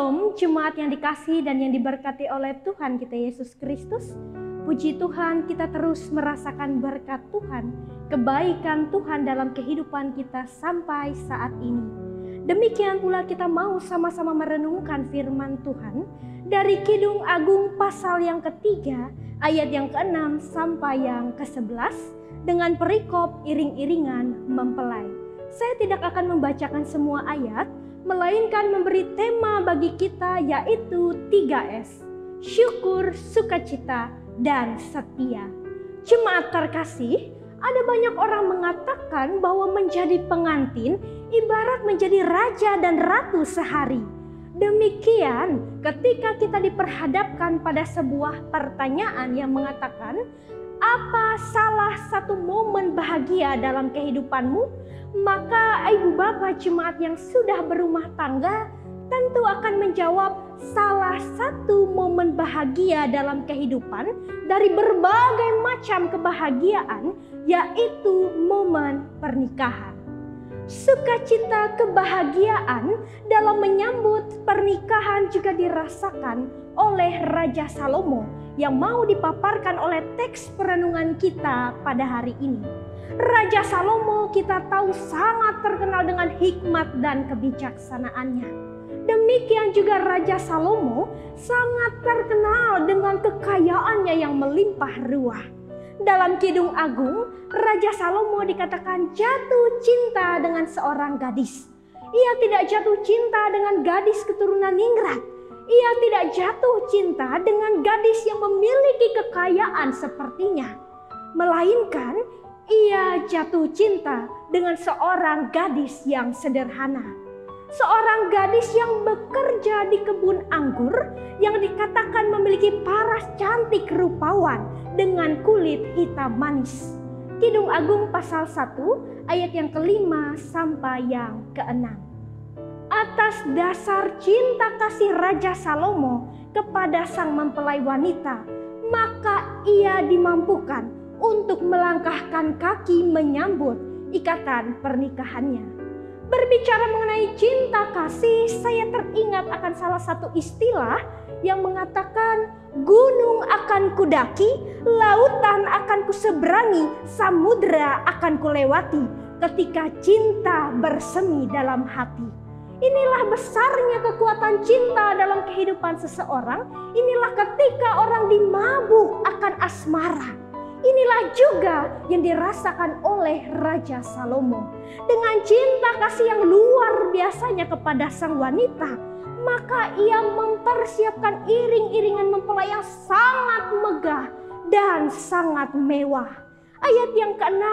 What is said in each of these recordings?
Shalom, jemaat yang dikasihi dan yang diberkati oleh Tuhan kita Yesus Kristus. Puji Tuhan, kita terus merasakan berkat Tuhan, kebaikan Tuhan dalam kehidupan kita sampai saat ini. Demikian pula kita mau sama-sama merenungkan firman Tuhan dari Kidung Agung pasal yang ketiga, ayat yang ke-6 sampai yang ke-11 dengan perikop iring-iringan mempelai. Saya tidak akan membacakan semua ayat, melainkan memberi tema bagi kita yaitu 3S, syukur, sukacita, dan setia. Jemaat terkasih, ada banyak orang mengatakan bahwa menjadi pengantin ibarat menjadi raja dan ratu sehari. Demikian ketika kita diperhadapkan pada sebuah pertanyaan yang mengatakan, apa salah satu momen bahagia dalam kehidupanmu? Maka ibu bapak jemaat yang sudah berumah tangga tentu akan menjawab salah satu momen bahagia dalam kehidupan dari berbagai macam kebahagiaan, yaitu momen pernikahan. Sukacita kebahagiaan dalam menyambut pernikahan juga dirasakan oleh Raja Salomo yang mau dipaparkan oleh teks perenungan kita pada hari ini. Raja Salomo kita tahu sangat terkenal dengan hikmat dan kebijaksanaannya. Demikian juga Raja Salomo sangat terkenal dengan kekayaannya yang melimpah ruah. Dalam Kidung Agung, Raja Salomo dikatakan jatuh cinta dengan seorang gadis. Ia tidak jatuh cinta dengan gadis keturunan ningrat. Ia tidak jatuh cinta dengan gadis yang memiliki kekayaan sepertinya. Melainkan ia jatuh cinta dengan seorang gadis yang sederhana. Seorang gadis yang bekerja di kebun anggur yang dikatakan memiliki paras cantik rupawan dengan kulit hitam manis. Kidung Agung pasal 1 ayat yang ke-5 sampai yang ke-6. Atas dasar cinta kasih Raja Salomo kepada sang mempelai wanita, maka ia dimampukan untuk melangkahkan kaki menyambut ikatan pernikahannya. Berbicara mengenai cinta kasih, saya teringat akan salah satu istilah yang mengatakan gunung akan kudaki, lautan akan kuseberangi, samudra akan kulewati ketika cinta bersemi dalam hati. Inilah besarnya kekuatan cinta dalam kehidupan seseorang. Inilah ketika orang dimabuk akan asmara. Inilah juga yang dirasakan oleh Raja Salomo. Dengan cinta kasih yang luar biasanya kepada sang wanita, maka ia mempersiapkan iring-iringan mempelai yang sangat megah dan sangat mewah. Ayat yang ke-6,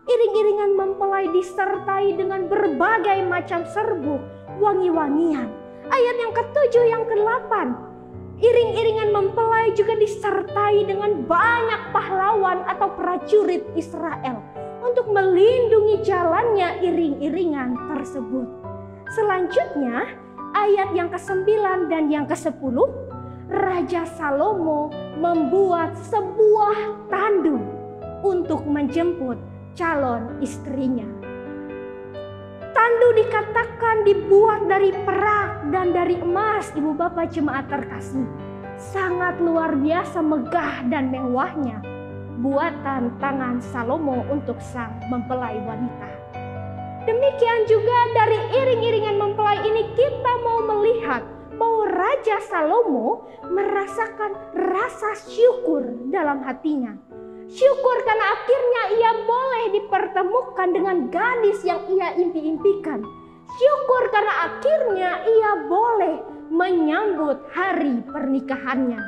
iring-iringan mempelai disertai dengan berbagai macam serbuk wangi-wangian. Ayat yang ke-7 yang ke-8, iring-iringan mempelai juga disertai dengan banyak pahlawan atau prajurit Israel untuk melindungi jalannya iring-iringan tersebut. Selanjutnya, ayat yang ke-9 dan yang ke-10, Raja Salomo membuat sebuah tandu untuk menjemput calon istrinya. Tandu dikatakan dibuat dari perak dan dari emas, ibu bapak jemaat terkasih. Sangat luar biasa megah dan mewahnya buatan tangan Salomo untuk sang mempelai wanita. Demikian juga dari iring-iringan mempelai ini kita mau melihat bahwa Raja Salomo merasakan rasa syukur dalam hatinya. Syukur karena akhirnya ia boleh dipertemukan dengan gadis yang ia impi-impikan. Syukur karena akhirnya ia boleh menyambut hari pernikahannya.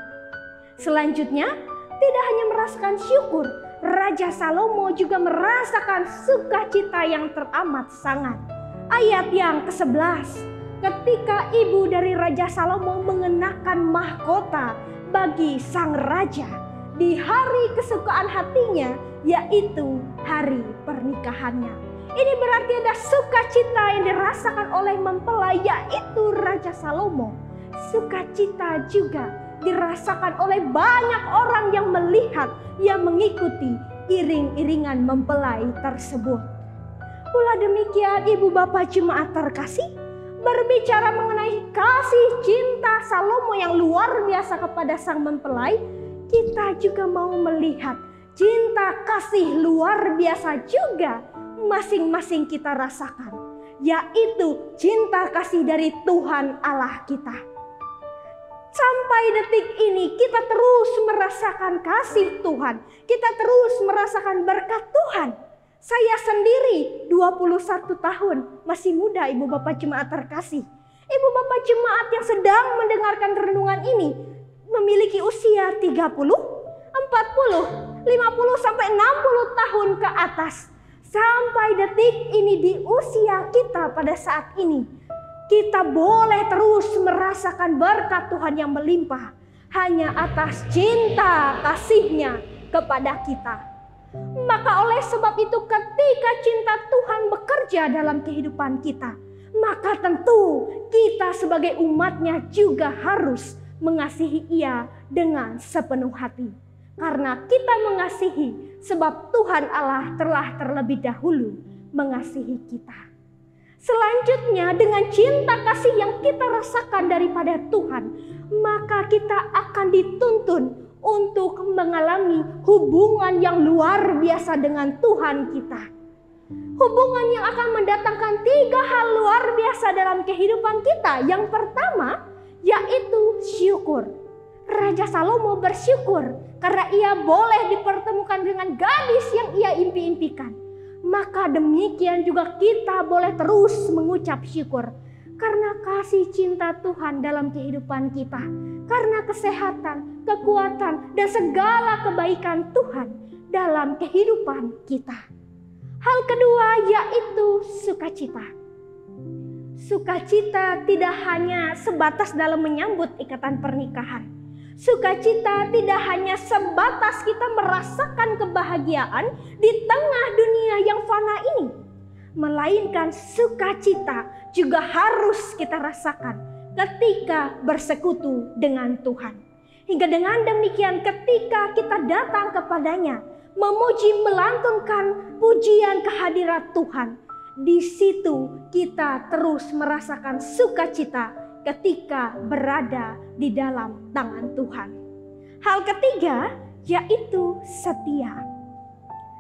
Selanjutnya, tidak hanya merasakan syukur, Raja Salomo juga merasakan sukacita yang teramat sangat. Ayat yang ke-11, ketika ibu dari Raja Salomo mengenakan mahkota bagi sang raja di hari kesukaan hatinya, yaitu hari pernikahannya. Ini berarti ada sukacita yang dirasakan oleh mempelai, yaitu Raja Salomo. Sukacita juga dirasakan oleh banyak orang yang melihat, yang mengikuti iring-iringan mempelai tersebut. Pula demikian ibu bapak jemaat terkasih, Berbicara mengenai kasih cinta Salomo yang luar biasa kepada sang mempelai, kita juga mau melihat cinta kasih luar biasa juga masing-masing kita rasakan, yaitu cinta kasih dari Tuhan Allah kita. Sampai detik ini kita terus merasakan kasih Tuhan, kita terus merasakan berkat Tuhan. Saya sendiri 21 tahun, masih muda Ibu Bapak Jemaat terkasih. Ibu Bapak Jemaat yang sedang mendengarkan renungan ini memiliki usia 30, 40, 50 sampai 60 tahun ke atas. Sampai detik ini di usia kita pada saat ini, kita boleh terus merasakan berkat Tuhan yang melimpah hanya atas cinta kasih-Nya kepada kita. Maka oleh sebab itu ketika cinta Tuhan bekerja dalam kehidupan kita, maka tentu kita sebagai umat-Nya juga harus mengasihi Ia dengan sepenuh hati. Karena kita mengasihi sebab Tuhan Allah telah terlebih dahulu mengasihi kita. Selanjutnya dengan cinta kasih yang kita rasakan daripada Tuhan, maka kita akan dituntun untuk mengalami hubungan yang luar biasa dengan Tuhan kita. Hubungan yang akan mendatangkan 3 hal luar biasa dalam kehidupan kita. Yang pertama yaitu syukur. Raja Salomo bersyukur karena ia boleh dipertemukan dengan gadis yang ia impi-impikan. Maka demikian juga kita boleh terus mengucap syukur karena kasih cinta Tuhan dalam kehidupan kita, karena kesehatan, kekuatan, dan segala kebaikan Tuhan dalam kehidupan kita. Hal kedua yaitu sukacita. Sukacita tidak hanya sebatas dalam menyambut ikatan pernikahan. Sukacita tidak hanya sebatas kita merasakan kebahagiaan di tengah dunia yang fana ini, melainkan sukacita juga harus kita rasakan ketika bersekutu dengan Tuhan. Hingga dengan demikian ketika kita datang kepadanya, memuji melantunkan pujian kehadirat Tuhan, di situ kita terus merasakan sukacita ketika berada di dalam tangan Tuhan. Hal ketiga yaitu setia.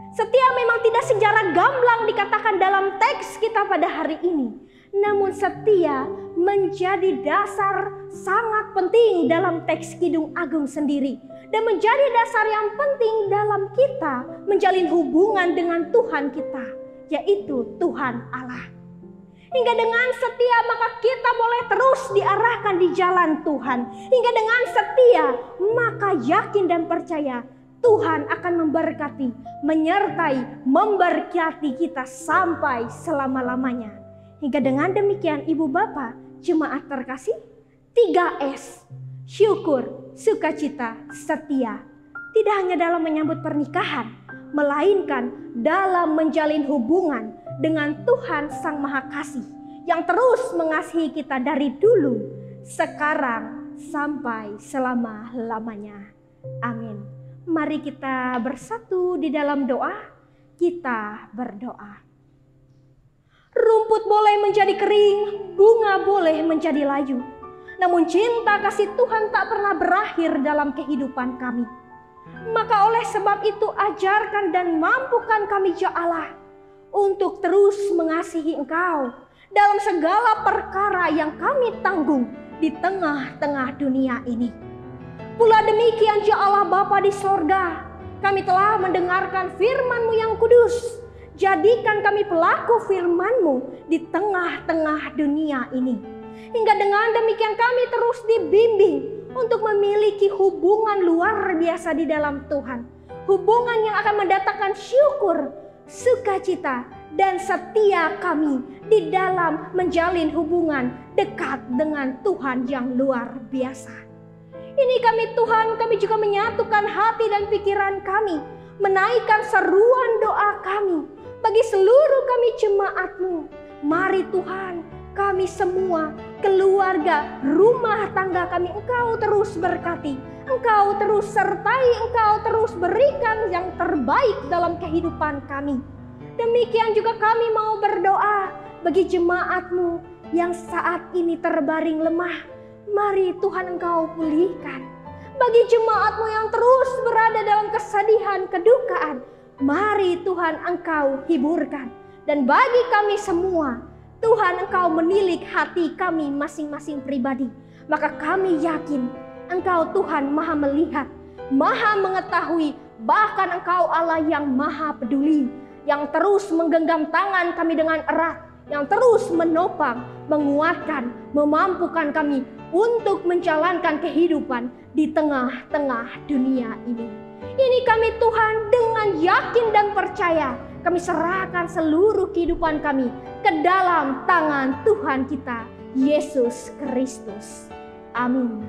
Setia memang tidak secara gamblang dikatakan dalam teks kita pada hari ini. Namun setia menjadi dasar sangat penting dalam teks Kidung Agung sendiri. Dan menjadi dasar yang penting dalam kita menjalin hubungan dengan Tuhan kita, yaitu Tuhan Allah. Hingga dengan setia maka kita boleh terus diarahkan di jalan Tuhan. Hingga dengan setia maka yakin dan percaya Tuhan akan memberkati, menyertai, memberkati kita sampai selama-lamanya. Hingga dengan demikian Ibu Bapak Jemaat terkasih, 3S, syukur, sukacita, setia. Tidak hanya dalam menyambut pernikahan, melainkan dalam menjalin hubungan dengan Tuhan Sang Maha Kasih yang terus mengasihi kita dari dulu, sekarang, sampai selama-lamanya. Amin. Mari kita bersatu di dalam doa. Kita berdoa. Rumput boleh menjadi kering, bunga boleh menjadi layu. Namun cinta kasih Tuhan tak pernah berakhir dalam kehidupan kami. Maka oleh sebab itu ajarkan dan mampukan kami ya Allah untuk terus mengasihi Engkau dalam segala perkara yang kami tanggung di tengah-tengah dunia ini. Pula demikian ya Allah Bapa di sorga, kami telah mendengarkan firman-Mu yang kudus. Jadikan kami pelaku firman-Mu di tengah-tengah dunia ini. Hingga dengan demikian kami terus dibimbing untuk memiliki hubungan luar biasa di dalam Tuhan. Hubungan yang akan mendatangkan syukur, sukacita, dan setia kami di dalam menjalin hubungan dekat dengan Tuhan yang luar biasa. Ini kami Tuhan, kami juga menyatukan hati dan pikiran kami, menaikkan seruan doa kami bagi seluruh kami jemaat-Mu. Mari Tuhan, kami semua, keluarga, rumah tangga kami Engkau terus berkati, Engkau terus sertai, Engkau terus berikan yang terbaik dalam kehidupan kami. Demikian juga kami mau berdoa bagi jemaat-Mu yang saat ini terbaring lemah, mari Tuhan Engkau pulihkan. Bagi jemaat-Mu yang terus berada dalam kesedihan, kedukaan, mari Tuhan Engkau hiburkan. Dan bagi kami semua, Tuhan Engkau menilik hati kami masing-masing pribadi. Maka kami yakin Engkau Tuhan maha melihat, maha mengetahui, bahkan Engkau Allah yang maha peduli, yang terus menggenggam tangan kami dengan erat, yang terus menopang, menguatkan, memampukan kami untuk menjalankan kehidupan di tengah-tengah dunia ini. Ini kami Tuhan dengan yakin dan percaya, kami serahkan seluruh kehidupan kami ke dalam tangan Tuhan kita, Yesus Kristus. Amin.